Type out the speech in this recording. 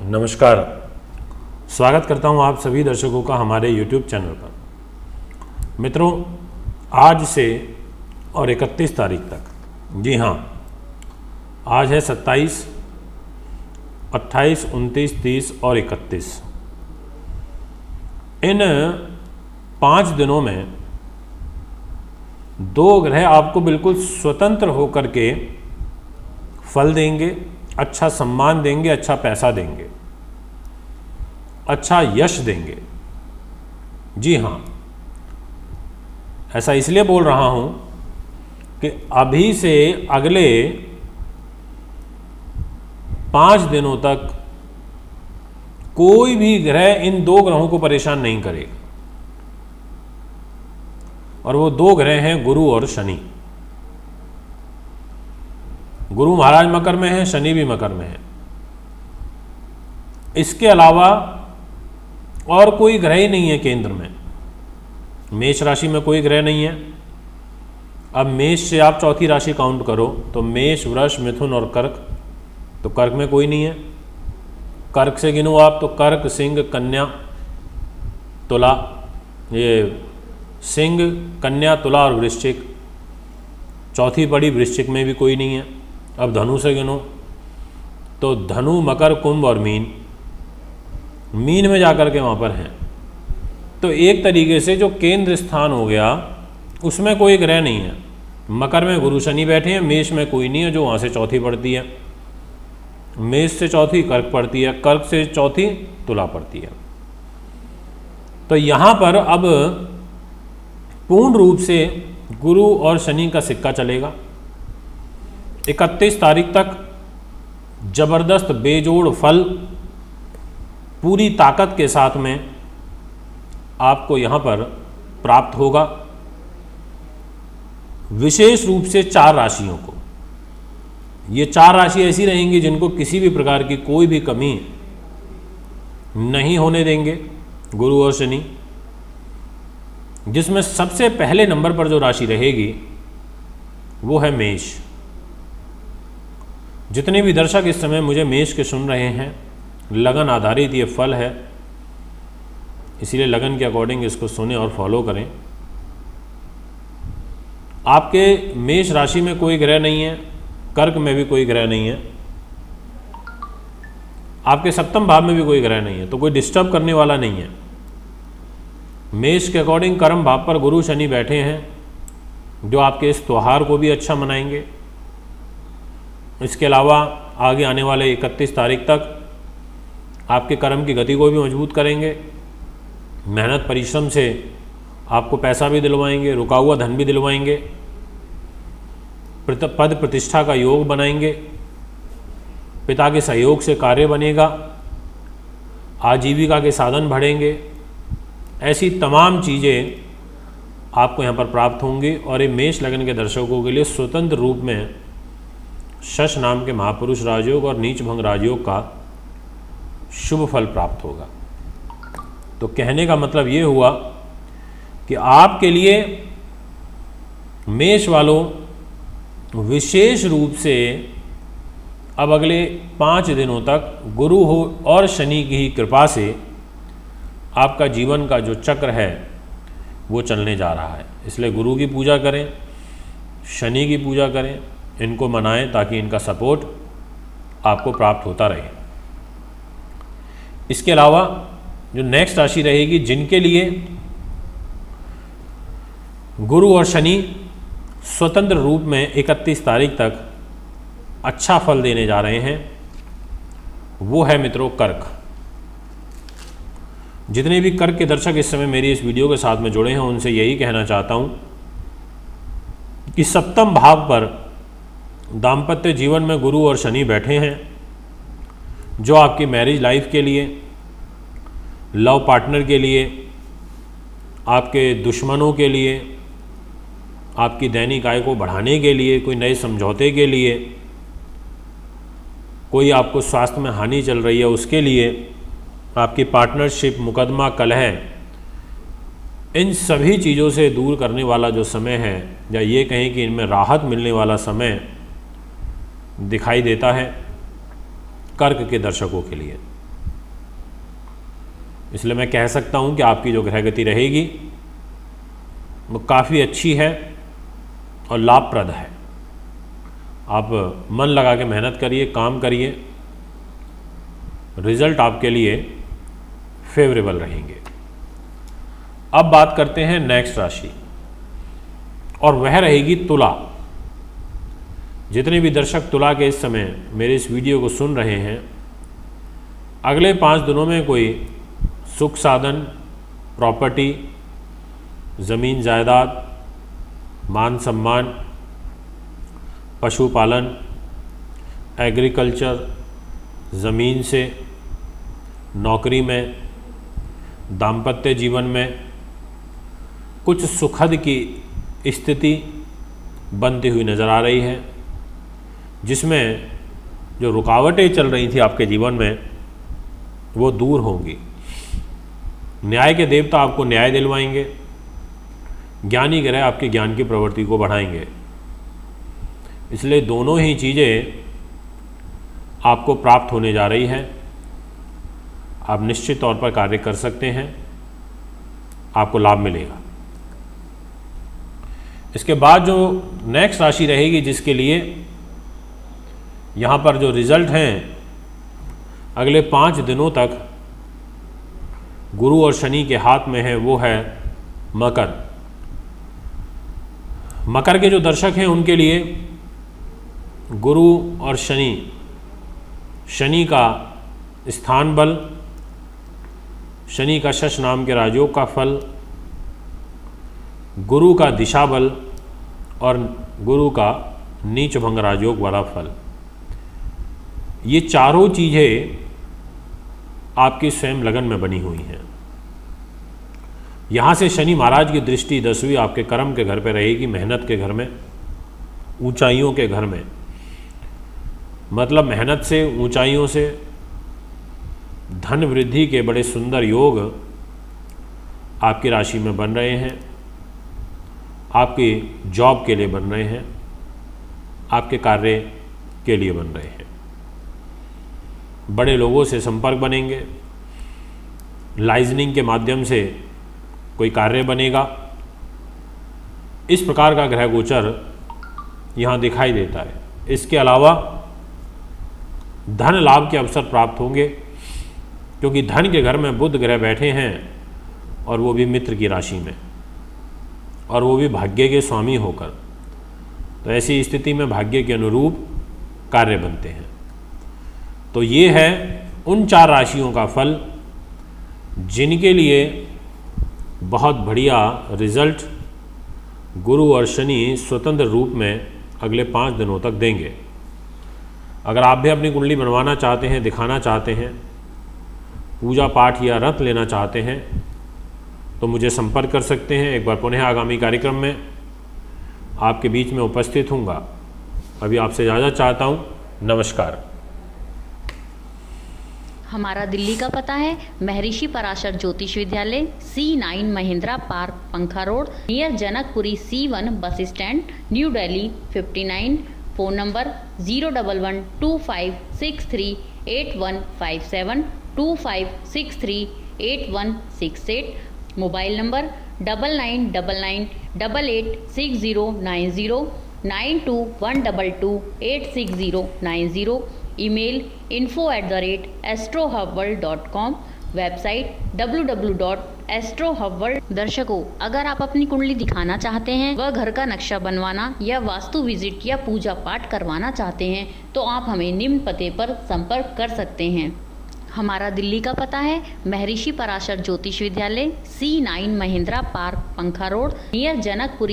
नमस्कार, स्वागत करता हूं आप सभी दर्शकों का हमारे YouTube चैनल पर। मित्रों, आज से और 31 तारीख तक, जी हाँ, आज है 27, 28, 29, 30 और 31। इन 5 दिनों में 2 ग्रह आपको बिल्कुल स्वतंत्र होकर के फल देंगे, अच्छा सम्मान देंगे, अच्छा पैसा देंगे, अच्छा यश देंगे। जी हाँ, ऐसा इसलिए बोल रहा हूं कि अभी से अगले 5 दिनों तक कोई भी ग्रह इन 2 ग्रहों को परेशान नहीं करेगा। और वो 2 ग्रह हैं गुरु और शनि। गुरु महाराज मकर में है, शनि भी मकर में है। इसके अलावा और कोई ग्रह ही नहीं है केंद्र में। मेष राशि में कोई ग्रह नहीं है। अब मेष से आप चौथी राशि काउंट करो तो मेष, वृष, मिथुन और कर्क, तो कर्क में कोई नहीं है। कर्क से गिनो आप तो कर्क, सिंह, कन्या, तुला, ये सिंह, कन्या, तुला और वृश्चिक। चौथी बड़ी वृश्चिक में भी कोई नहीं है। अब धनु से गिनो तो धनु, मकर, कुंभ और मीन। मीन में जाकर के वहाँ पर हैं। तो एक तरीके से जो केंद्र स्थान हो गया उसमें कोई ग्रह नहीं है। मकर में गुरु शनि बैठे हैं, मेष में कोई नहीं है जो वहाँ से चौथी पड़ती है, मेष से चौथी कर्क पड़ती है, कर्क से चौथी तुला पड़ती है। तो यहाँ पर अब पूर्ण रूप से गुरु और शनि का सिक्का चलेगा। 31 तारीख तक जबरदस्त बेजोड़ फल पूरी ताकत के साथ में आपको यहाँ पर प्राप्त होगा। विशेष रूप से 4 राशियों को, ये 4 राशि ऐसी रहेंगी जिनको किसी भी प्रकार की कोई भी कमी नहीं होने देंगे गुरु और शनि। जिसमें सबसे पहले नंबर पर जो राशि रहेगी वो है मेष। जितने भी दर्शक इस समय मुझे मेष के सुन रहे हैं, लगन आधारित ये फल है, इसीलिए लगन के अकॉर्डिंग इसको सुने और फॉलो करें। आपके मेष राशि में कोई ग्रह नहीं है, कर्क में भी कोई ग्रह नहीं है, आपके 7वें भाव में भी कोई ग्रह नहीं है, तो कोई डिस्टर्ब करने वाला नहीं है। मेष के अकॉर्डिंग कर्म भाव पर गुरु शनि बैठे हैं जो आपके इस त्यौहार को भी अच्छा मनाएंगे। इसके अलावा आगे आने वाले 31 तारीख तक आपके कर्म की गति को भी मजबूत करेंगे। मेहनत परिश्रम से आपको पैसा भी दिलवाएंगे, रुका हुआ धन भी दिलवाएंगे, पद प्रतिष्ठा का योग बनाएंगे, पिता के सहयोग से कार्य बनेगा, आजीविका के साधन बढ़ेंगे। ऐसी तमाम चीज़ें आपको यहाँ पर प्राप्त होंगी। और ये मेष लगन के दर्शकों के लिए स्वतंत्र रूप में शश नाम के महापुरुष राजयोग और नीच भंग राजयोग का शुभ फल प्राप्त होगा। तो कहने का मतलब ये हुआ कि आपके लिए मेष वालों विशेष रूप से अब अगले 5 दिनों तक गुरु हो और शनि की ही कृपा से आपका जीवन का जो चक्र है वो चलने जा रहा है। इसलिए गुरु की पूजा करें, शनि की पूजा करें, इनको मनाएं ताकि इनका सपोर्ट आपको प्राप्त होता रहे। इसके अलावा जो नेक्स्ट राशि रहेगी, जिनके लिए गुरु और शनि स्वतंत्र रूप में 31 तारीख तक अच्छा फल देने जा रहे हैं, वो है मित्रों कर्क। जितने भी कर्क के दर्शक इस समय मेरी इस वीडियो के साथ में जुड़े हैं उनसे यही कहना चाहता हूं कि 7वें भाव पर दाम्पत्य जीवन में गुरु और शनि बैठे हैं जो आपकी मैरिज लाइफ के लिए, लव पार्टनर के लिए, आपके दुश्मनों के लिए, आपकी दैनिक आय को बढ़ाने के लिए, कोई नए समझौते के लिए, कोई आपको स्वास्थ्य में हानि चल रही है उसके लिए, आपकी पार्टनरशिप, मुकदमा, कलह, इन सभी चीज़ों से दूर करने वाला जो समय है, या ये कहें कि इनमें राहत मिलने वाला समय दिखाई देता है कर्क के दर्शकों के लिए। इसलिए मैं कह सकता हूँ कि आपकी जो ग्रह गति रहेगी वो काफ़ी अच्छी है और लाभप्रद है। आप मन लगा के मेहनत करिए, काम करिए, रिजल्ट आपके लिए फेवरेबल रहेंगे। अब बात करते हैं नेक्स्ट राशि, और वह रहेगी तुला। जितने भी दर्शक तुला के इस समय मेरे इस वीडियो को सुन रहे हैं, अगले 5 दिनों में कोई सुख साधन, प्रॉपर्टी, ज़मीन जायदाद, मान सम्मान, पशुपालन, एग्रीकल्चर, ज़मीन से, नौकरी में, दाम्पत्य जीवन में कुछ सुखद की स्थिति बनती हुई नज़र आ रही है, जिसमें जो रुकावटें चल रही थी आपके जीवन में वो दूर होंगी। न्याय के देवता आपको न्याय दिलवाएंगे, ज्ञानी ग्रह आपके ज्ञान की प्रवृत्ति को बढ़ाएंगे। इसलिए दोनों ही चीज़ें आपको प्राप्त होने जा रही है। आप निश्चित तौर पर कार्य कर सकते हैं, आपको लाभ मिलेगा। इसके बाद जो नेक्स्ट राशि रहेगी, जिसके लिए यहाँ पर जो रिजल्ट हैं अगले 5 दिनों तक गुरु और शनि के हाथ में है, वो है मकर। मकर के जो दर्शक हैं उनके लिए गुरु और शनि, शनि का स्थान बल, शनि का शश नाम के राजयोग का फल, गुरु का दिशा बल और गुरु का नीच भंग राजयोग वाला फल, ये चारों चीज़ें आपकी स्वयं लगन में बनी हुई हैं। यहाँ से शनि महाराज की दृष्टि 10वीं आपके कर्म के घर पे रहेगी, मेहनत के घर में, ऊंचाइयों के घर में। मतलब मेहनत से, ऊंचाइयों से धन वृद्धि के बड़े सुंदर योग आपकी राशि में बन रहे हैं, आपकी जॉब के लिए बन रहे हैं, आपके कार्य के लिए बन रहे हैं। बड़े लोगों से संपर्क बनेंगे, लाइजनिंग के माध्यम से कोई कार्य बनेगा। इस प्रकार का ग्रह गोचर यहाँ दिखाई देता है। इसके अलावा धन लाभ के अवसर प्राप्त होंगे, क्योंकि धन के घर में बुध ग्रह बैठे हैं और वो भी मित्र की राशि में, और वो भी भाग्य के स्वामी होकर। तो ऐसी स्थिति में भाग्य के अनुरूप कार्य बनते हैं। तो ये है उन 4 राशियों का फल जिनके लिए बहुत बढ़िया रिजल्ट गुरु और शनि स्वतंत्र रूप में अगले 5 दिनों तक देंगे। अगर आप भी अपनी कुंडली बनवाना चाहते हैं, दिखाना चाहते हैं, पूजा पाठ या व्रत लेना चाहते हैं, तो मुझे संपर्क कर सकते हैं। एक बार पुनः आगामी कार्यक्रम में आपके बीच में उपस्थित हूँगा। अभी आपसे इजाज़त चाहता हूँ। नमस्कार। हमारा दिल्ली का पता है महर्षि पराशर ज्योतिष विद्यालय, C9 महिंद्रा पार्क, पंखा road, near Janakpuri, C1 bus stand, new Delhi 59। Phone number 01125638157, 25638168। Mobile number 9999886090, 9212286090। Email info@astrohubworld.com, website www.astrohubworld। दर्शकों, अगर आप अपनी कुंडली दिखाना चाहते हैं, वह घर का नक्शा बनवाना या वास्तु विजिट या पूजा पाठ करवाना चाहते हैं, तो आप हमें निम्न पते पर संपर्क कर सकते हैं। हमारा दिल्ली का पता है महर्षि पराशर ज्योतिष विद्यालय, C9 महिंद्रा पार्क, पंखा रोड, नियर जनकपुरी।